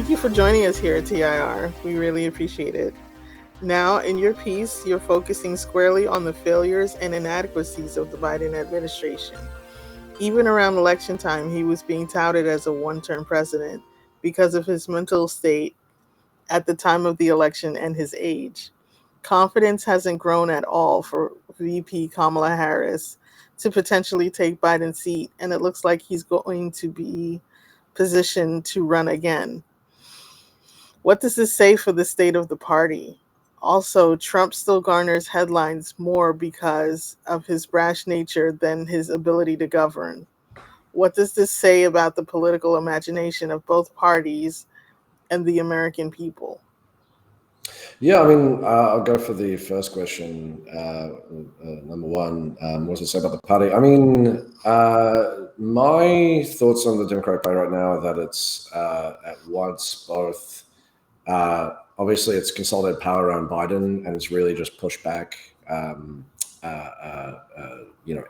Thank you for joining us here at TIR. We really appreciate it. Now, in your piece, you're focusing squarely on the failures and inadequacies of the Biden administration. Even around election time, he was being touted as a one term president because of his mental state at the time of the election and his age. Confidence hasn't grown at all for VP Kamala Harris to potentially take Biden's seat, and it looks like he's going to be positioned to run again. What does this say for the state of the party? Also, Trump still garners headlines more because of his brash nature than his ability to govern. What does this say about the political imagination of both parties and the American people? Yeah, I mean, I'll go for the first question. Number one, what does it say about the party? I mean, my thoughts on the Democratic Party right now are that it's at once both, obviously, it's consolidated power around Biden, and it's really just pushed back,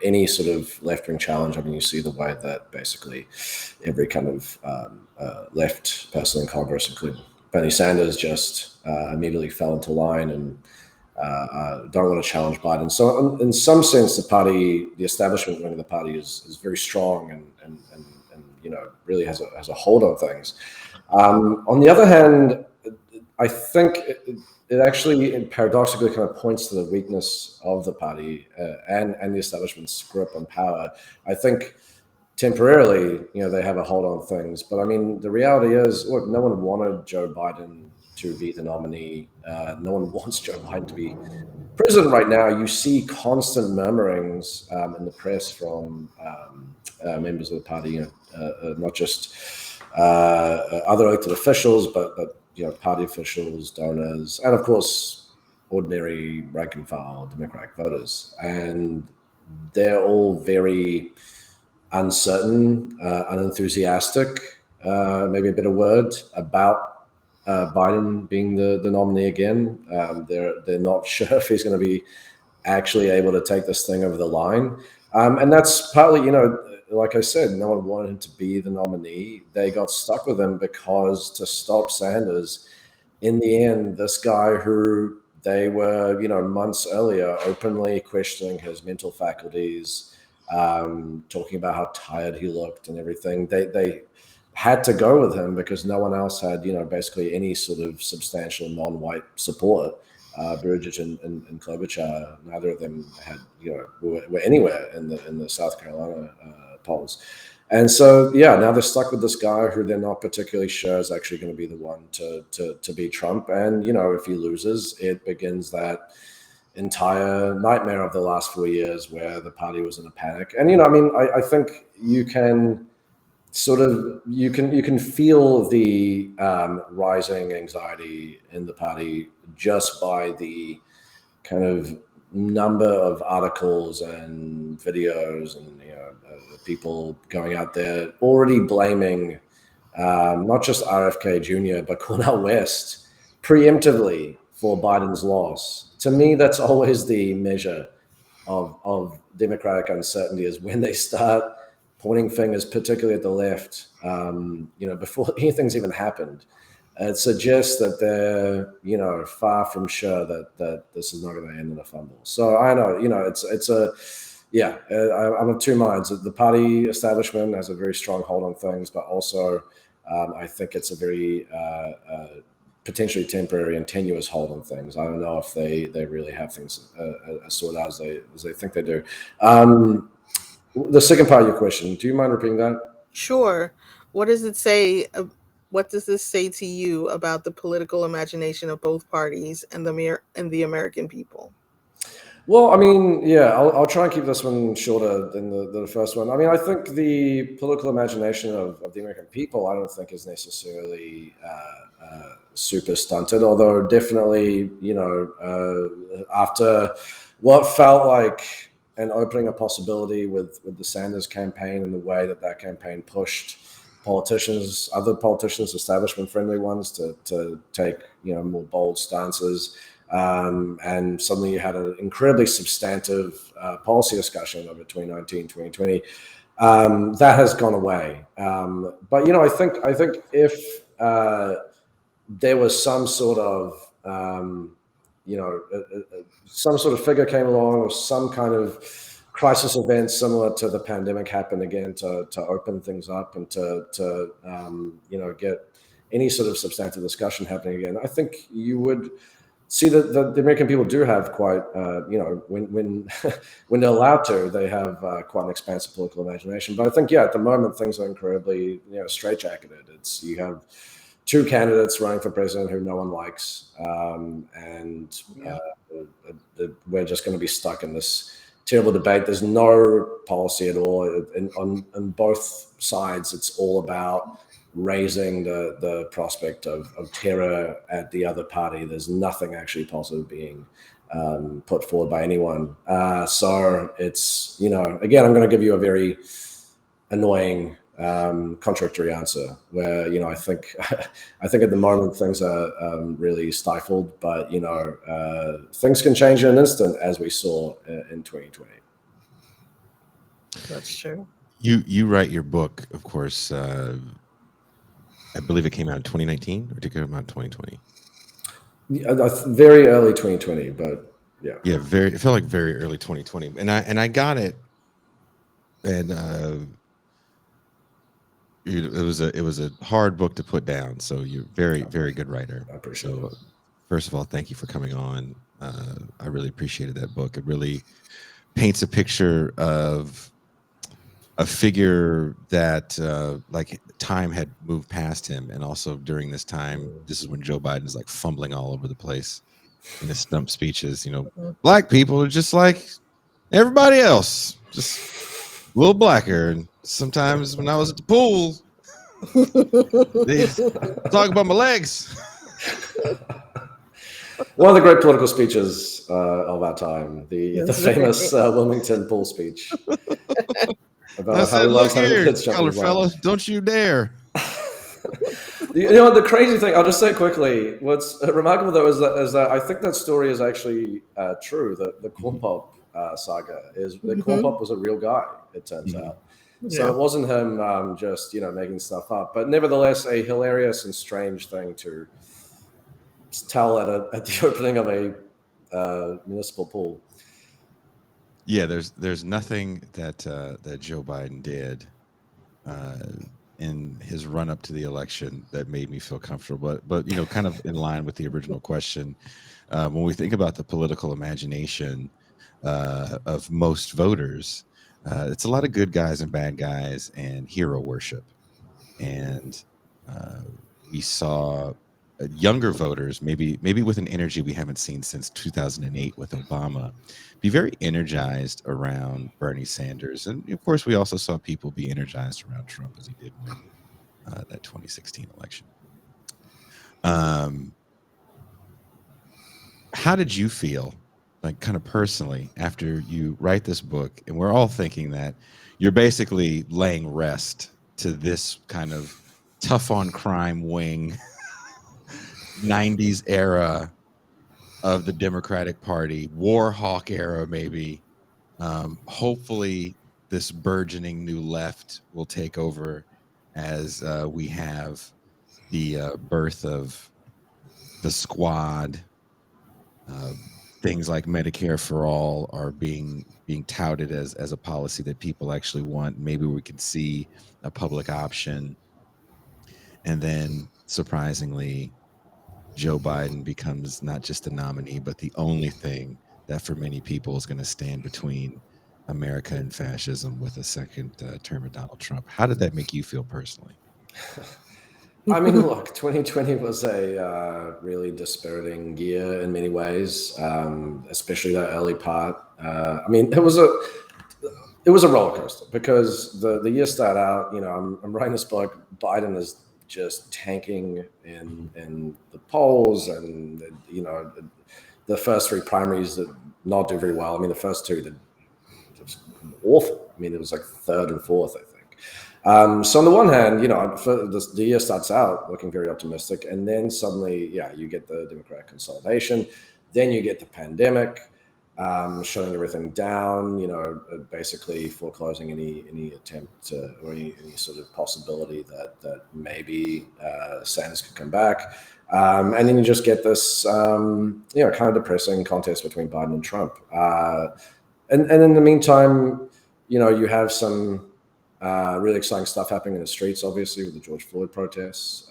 any sort of left-wing challenge. I mean, you see the way that basically every kind of left person in Congress, including Bernie Sanders, just immediately fell into line and don't want to challenge Biden. So in some sense, the establishment wing of the party is very strong and really has a hold on things. On the other hand, I think it actually paradoxically kind of points to the weakness of the party and the establishment's grip on power. I think temporarily, they have a hold on things. But I mean, the reality is, look, no one wanted Joe Biden to be the nominee. No one wants Joe Biden to be president right now. You see constant murmurings in the press from members of the party, not just other elected officials, but party officials, donors, and of course, ordinary rank and file Democratic voters. And they're all very uncertain, unenthusiastic, maybe a better word, about Biden being the nominee again. They're not sure if he's going to be actually able to take this thing over the line. And that's partly, like I said, no one wanted him to be the nominee. They got stuck with him because to stop Sanders, in the end, this guy who they were, months earlier openly questioning his mental faculties, talking about how tired he looked and everything. They had to go with him because no one else had, basically any sort of substantial non-white support. Buttigieg and Klobuchar, neither of them had, were anywhere in the South Carolina polls. And so, now they're stuck with this guy who they're not particularly sure is actually going to be the one to beat Trump. And, if he loses, it begins that entire nightmare of the last 4 years where the party was in a panic. And, I think you can you can feel the rising anxiety in the party just by the kind of number of articles and videos and people going out there already blaming not just RFK Jr. but Cornel West preemptively for Biden's loss. To me, that's always the measure of Democratic uncertainty, is when they start pointing fingers, particularly at the left, before anything's even happened. It suggests that they're, far from sure that this is not going to end in a fumble. So I know, I'm of two minds. The party establishment has a very strong hold on things, but also I think it's a very potentially temporary and tenuous hold on things. I don't know if they really have things sorted out as they think they do. The second part of your question, do you mind repeating that? Sure. What does it say? What does this say to you about the political imagination of both parties and the American people? Well, I mean, I'll try and keep this one shorter than the first one. I mean, I think the political imagination of the American people, I don't think is necessarily super stunted, although definitely, after what felt like an opening of possibility with the Sanders campaign and the way that campaign pushed politicians, other politicians, establishment-friendly ones, to take more bold stances. And suddenly you had an incredibly substantive policy discussion over 2019, 2020. That has gone away. But I think if there was some sort of some sort of figure came along, or some kind of crisis event similar to the pandemic happened again to open things up and to get any sort of substantive discussion happening again, I think you would see that the American people do have quite, when when they're allowed to, they have quite an expansive political imagination. But I think, at the moment things are incredibly, straitjacketed. You have two candidates running for president who no one likes, and we're just going to be stuck in this terrible debate. There's no policy at all, on both sides. It's all about raising the prospect of terror at the other party. There's nothing actually positive being put forward by anyone. So it's, again, I'm going to give you a very annoying, contradictory answer where, I think at the moment things are really stifled, but, things can change in an instant, as we saw in 2020. That's true. You write your book, of course, I believe it came out in 2019, or did it come out in 2020? Very early 2020, but yeah. Yeah, it felt like very early 2020, and I got it, and it was a hard book to put down. So you're very, very good writer. I appreciate it. First of all, thank you for coming on. I really appreciated that book. It really paints a picture of a figure that like time had moved past him, and also during this time, this is when Joe Biden is like fumbling all over the place in his stump speeches. Black people are just like everybody else, just a little blacker. And sometimes when I was at the pool, they talk about my legs. One of the great political speeches of our time, the famous Wilmington pool speech. About I said, look here, color fella, don't you dare. The crazy thing, I'll just say quickly, what's remarkable though is that I think that story is actually true. The Corn Pop saga is that Corn Pop was a real guy, it turns out. Yeah. So it wasn't him just making stuff up, but nevertheless a hilarious and strange thing to tell at the opening of a municipal pool. Yeah, there's nothing that Joe Biden did in his run up to the election that made me feel comfortable. But kind of in line with the original question, when we think about the political imagination of most voters, it's a lot of good guys and bad guys and hero worship, and we saw younger voters, maybe with an energy we haven't seen since 2008 with Obama, be very energized around Bernie Sanders. And of course, we also saw people be energized around Trump as he did win that 2016 election. How did you feel, like kind of personally, after you write this book? And we're all thinking that you're basically laying rest to this kind of tough on crime wing 90s era of the Democratic Party, war hawk era, maybe. Hopefully this burgeoning new left will take over as we have the birth of the squad. Things like Medicare for all are being touted as a policy that people actually want. Maybe we can see a public option. And then surprisingly, Joe Biden becomes not just a nominee, but the only thing that for many people is going to stand between America and fascism with a second term of Donald Trump. How did that make you feel personally? I mean, look, 2020 was a really dispiriting year in many ways, especially that early part. I mean, it was a roller coaster because the year started out, I'm writing this book, Biden is just tanking in the polls, and the first three primaries did not do very well. I mean, the first two did just awful. I mean, it was like third and fourth, I think. So on the one hand, the year starts out looking very optimistic, and then suddenly, you get the Democratic consolidation, then you get the pandemic, shutting everything down, basically foreclosing any attempt or any sort of possibility that maybe Sanders could come back. And then you just get this, kind of depressing contest between Biden and Trump. And in the meantime, you have some really exciting stuff happening in the streets, obviously, with the George Floyd protests.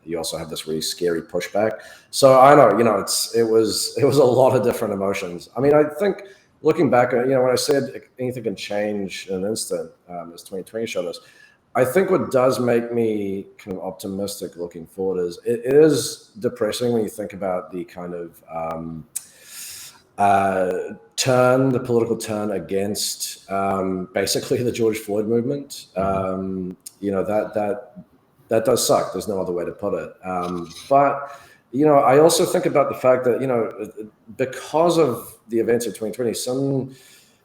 You also have this really scary pushback. So I know, it was a lot of different emotions. I mean, I think looking back, when I said anything can change in an instant, as 2020 showed us, I think what does make me kind of optimistic looking forward is it is depressing when you think about the kind of the political turn against basically the George Floyd movement. That does suck. There's no other way to put it. But I also think about the fact that because of the events of 2020,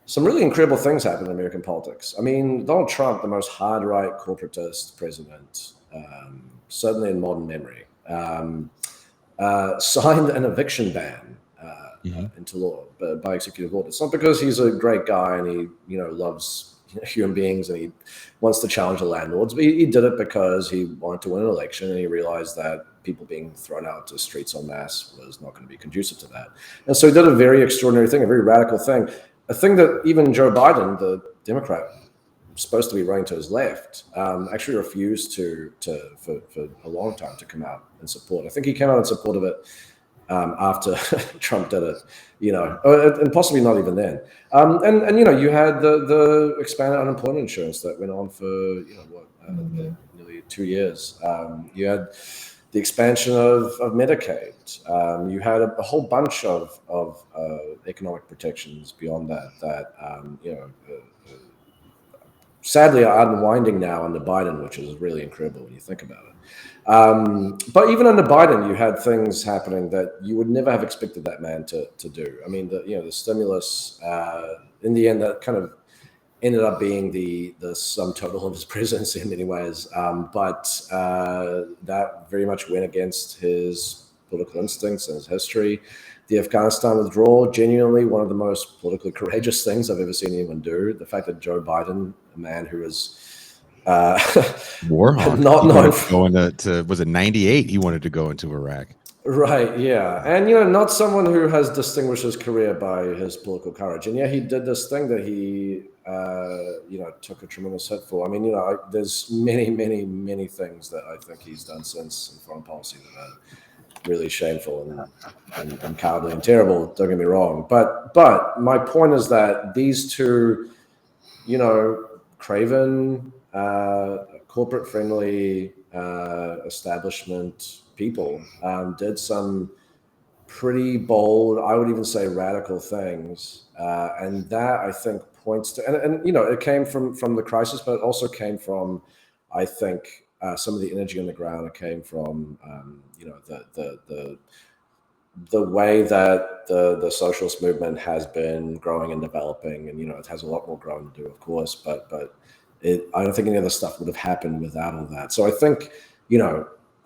some really incredible things happened in American politics. I mean, Donald Trump, the most hard right corporatist president, certainly in modern memory, signed an eviction ban into law by executive order. It's not because he's a great guy and he loves human beings and he wants to challenge the landlords, but he did it because he wanted to win an election and he realized that people being thrown out to streets en masse was not going to be conducive to that. And so he did a very extraordinary thing, a very radical thing, a thing that even Joe Biden, the Democrat, supposed to be running to his left, actually refused for a long time to come out and support. I think he came out in support of it after Trump did it, and possibly not even then. And you had the expanded unemployment insurance that went on for nearly 2 years. You had the expansion of Medicaid. You had a whole bunch of economic protections beyond that sadly are unwinding now under Biden, which is really incredible when you think about it. But even under Biden, you had things happening that you would never have expected that man to do. I mean, the stimulus, in the end, that kind of ended up being the sum total of his presidency in many ways. But that very much went against his political instincts and his history. The Afghanistan withdrawal, genuinely one of the most politically courageous things I've ever seen anyone do. The fact that Joe Biden, a man who is Warhawk, not known going to was it 98? He wanted to go into Iraq. Right, yeah. And, not someone who has distinguished his career by his political courage. And yeah, he did this thing that he, took a tremendous hit for. I mean, there's many, many, many things that I think he's done since in foreign policy that are really shameful and cowardly and terrible, don't get me wrong. But my point is that these two, craven, corporate-friendly establishment people did some pretty bold, I would even say radical things, and that I think points to and it came from the crisis, but it also came from, I think, some of the energy on the ground. It came from the way that the socialist movement has been growing and developing, and it has a lot more growing to do, of course, but I don't think any other stuff would have happened without all that. So I think I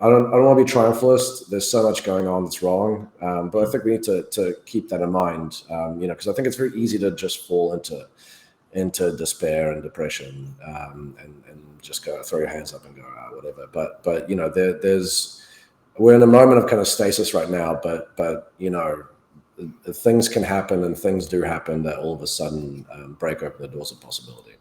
don't want to be triumphalist. There's so much going on that's wrong, but I think we need to keep that in mind, because I think it's very easy to just fall into despair and depression, and just go throw your hands up and go, whatever. But we're in a moment of kind of stasis right now, but things can happen and things do happen that all of a sudden break open the doors of possibility.